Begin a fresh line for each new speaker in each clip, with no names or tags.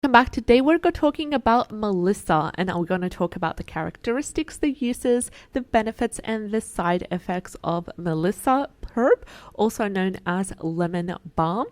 Welcome back. Today we're talking about Melissa, and we're going to talk about the characteristics, the uses, the benefits, and the side effects of Melissa herb, also known as lemon balm.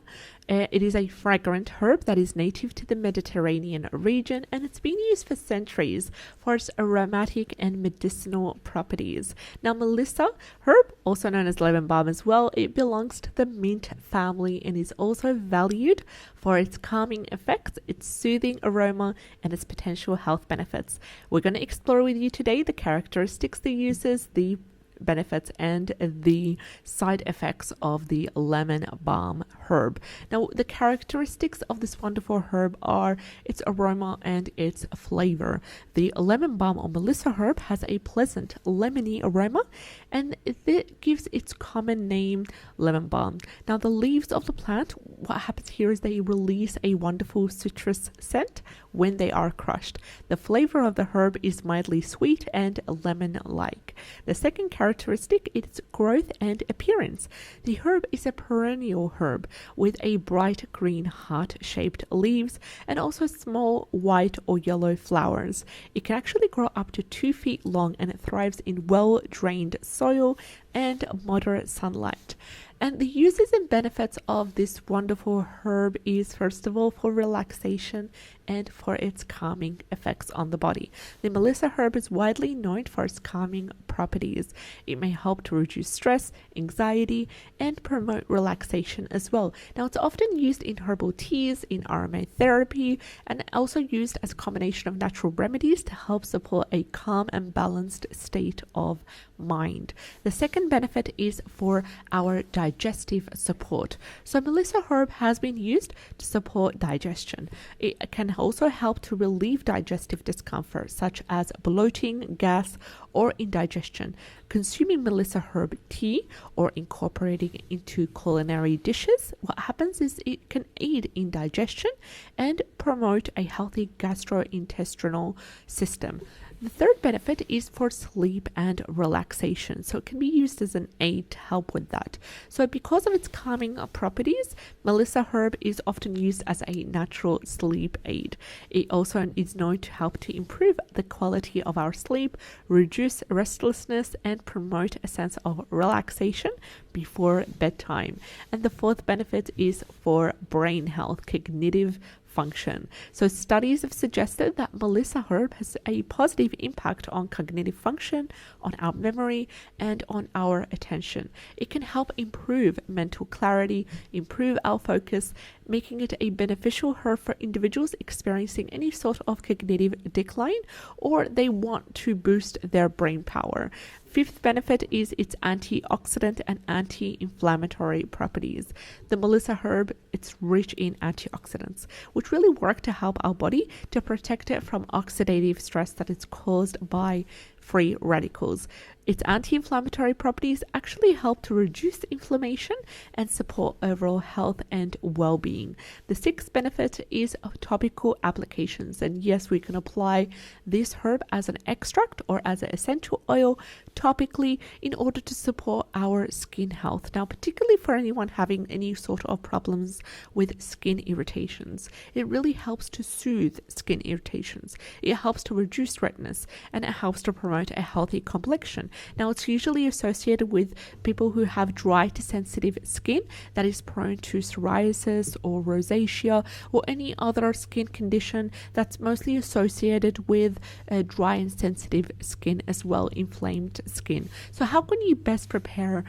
It is a fragrant herb that is native to the Mediterranean region, and it's been used for centuries for its aromatic and medicinal properties. Now, Melissa herb, also known as lemon balm as well, it belongs to the mint family and is also valued for its calming effects, its soothing aroma, and its potential health benefits. We're going to explore with you today the characteristics, the uses, the benefits, and the side effects of the lemon balm herb. Now, the characteristics of this wonderful herb are its aroma and its flavor. The lemon balm or Melissa herb has a pleasant lemony aroma, and it gives its common name lemon balm. Now, the leaves of the plant, what happens here is they release a wonderful citrus scent when they are crushed. The flavor of the herb is mildly sweet and lemon-like. The second characteristic is its growth and appearance. The herb is a perennial herb with a bright green heart-shaped leaves and also small white or yellow flowers. It can actually grow up to 2 feet long, and it thrives in well-drained soil and moderate sunlight. And the uses and benefits of this wonderful herb is, first of all, for relaxation and for its calming effects on the body. The Melissa herb is widely known for its calming properties. It may help to reduce stress, anxiety, and promote relaxation as well. Now, it's often used in herbal teas, in aromatherapy, and also used as a combination of natural remedies to help support a calm and balanced state of mind. The second benefit is for our digestive support. So Melissa herb has been used to support digestion. It can also help to relieve digestive discomfort such as bloating, gas, or indigestion. Consuming Melissa herb tea or incorporating it into culinary dishes, what happens is it can aid in digestion and promote a healthy gastrointestinal system. The third benefit is for sleep and relaxation. So it can be used as an aid to help with that. So because of its calming properties, Melissa herb is often used as a natural sleep aid. It also is known to help to improve the quality of our sleep, reduce restlessness, and promote a sense of relaxation before bedtime. And the fourth benefit is for brain health, cognitive function. So studies have suggested that Melissa herb has a positive impact on cognitive function, on our memory, and on our attention. It can help improve mental clarity, improve our focus, making it a beneficial herb for individuals experiencing any sort of cognitive decline or they want to boost their brain power. Fifth benefit is its antioxidant and anti-inflammatory properties. The Melissa herb, it's rich in antioxidants, which really work to help our body to protect it from oxidative stress that is caused by free radicals. Its anti-inflammatory properties actually help to reduce inflammation and support overall health and well-being. The sixth benefit is of topical applications. And yes, we can apply this herb as an extract or as an essential oil topically in order to support our skin health. Now, particularly for anyone having any sort of problems with skin irritations, it really helps to soothe skin irritations. It helps to reduce redness, and it helps to promote a healthy complexion. Now, it's usually associated with people who have dry to sensitive skin that is prone to psoriasis or rosacea or any other skin condition that's mostly associated with dry and sensitive skin as well, inflamed skin. So how can you best prepare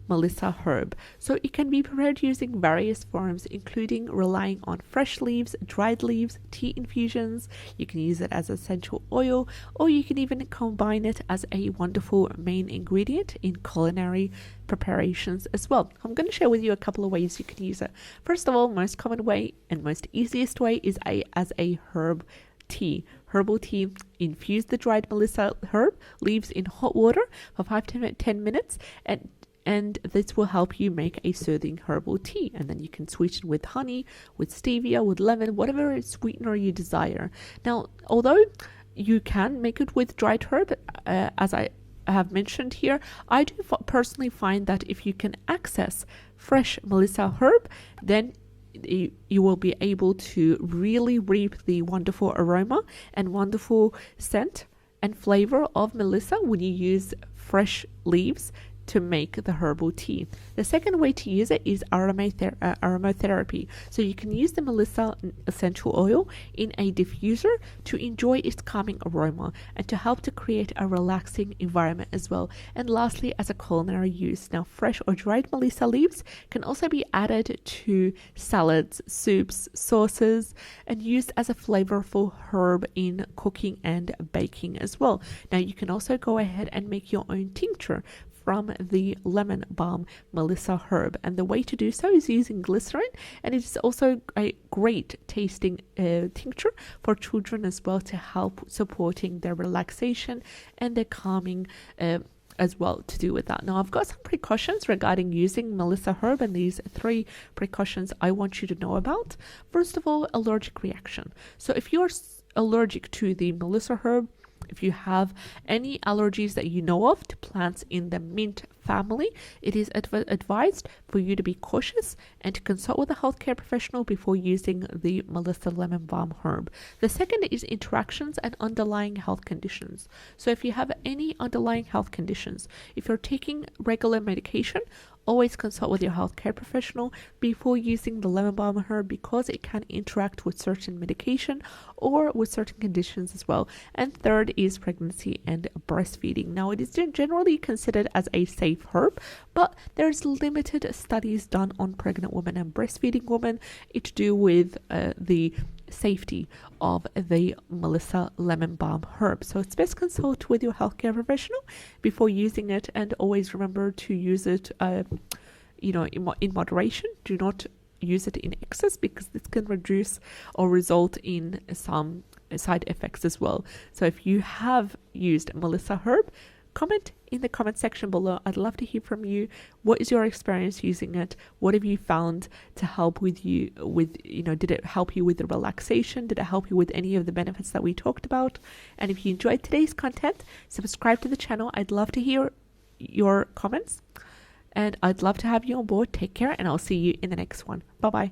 Melissa herb? So it can be prepared using various forms, including relying on fresh leaves, dried leaves, tea infusions. You can use it as essential oil, or you can even combine it as a wonderful main ingredient in culinary preparations as well. I'm going to share with you a couple of ways you can use it. First of all, most common way and most easiest way is as a herb tea. Herbal tea. Infuse the dried Melissa herb leaves in hot water for 5 to 10 minutes and this will help you make a soothing herbal tea. And then you can sweeten with honey, with stevia, with lemon, whatever sweetener you desire. Now, although you can make it with dried herb, as I have mentioned here, I do personally find that if you can access fresh Melissa herb, then you will be able to really reap the wonderful aroma and wonderful scent and flavor of Melissa when you use fresh leaves to make the herbal tea. The second way to use it is aromatherapy. So you can use the Melissa essential oil in a diffuser to enjoy its calming aroma and to help to create a relaxing environment as well. And lastly, as a culinary use. Now, fresh or dried Melissa leaves can also be added to salads, soups, sauces, and used as a flavorful herb in cooking and baking as well. Now, you can also go ahead and make your own tincture from the lemon balm Melissa herb, and the way to do so is using glycerin, and it is also a great tasting tincture for children as well, to help supporting their relaxation and their calming as well to do with that. Now, I've got some precautions regarding using Melissa herb, and these 3 precautions I want you to know about. First of all, allergic reaction. So if you're allergic to the Melissa herb, if you have any allergies that you know of to plants in the mint family, it is advised for you to be cautious and to consult with a healthcare professional before using the Melissa lemon balm herb. The second is interactions and underlying health conditions. So if you have any underlying health conditions, if you're taking regular medication, always consult with your healthcare professional before using the lemon balm herb, because it can interact with certain medication or with certain conditions as well. And third is pregnancy and breastfeeding. Now, it is generally considered as a safe herb, but there's limited studies done on pregnant women and breastfeeding women to do with the safety of the Melissa lemon balm herb. So it's best consult with your healthcare professional before using it, and always remember to use it in moderation. Do not use it in excess, because this can reduce or result in some side effects as well. So if you have used Melissa herb, comment in the comment section below. I'd love to hear from you. What is your experience using it? What have you found to help with you with, did it help you with the relaxation? Did it help you with any of the benefits that we talked about? And if you enjoyed today's content, subscribe to the channel. I'd love to hear your comments, and I'd love to have you on board. Take care, and I'll see you in the next one. Bye bye.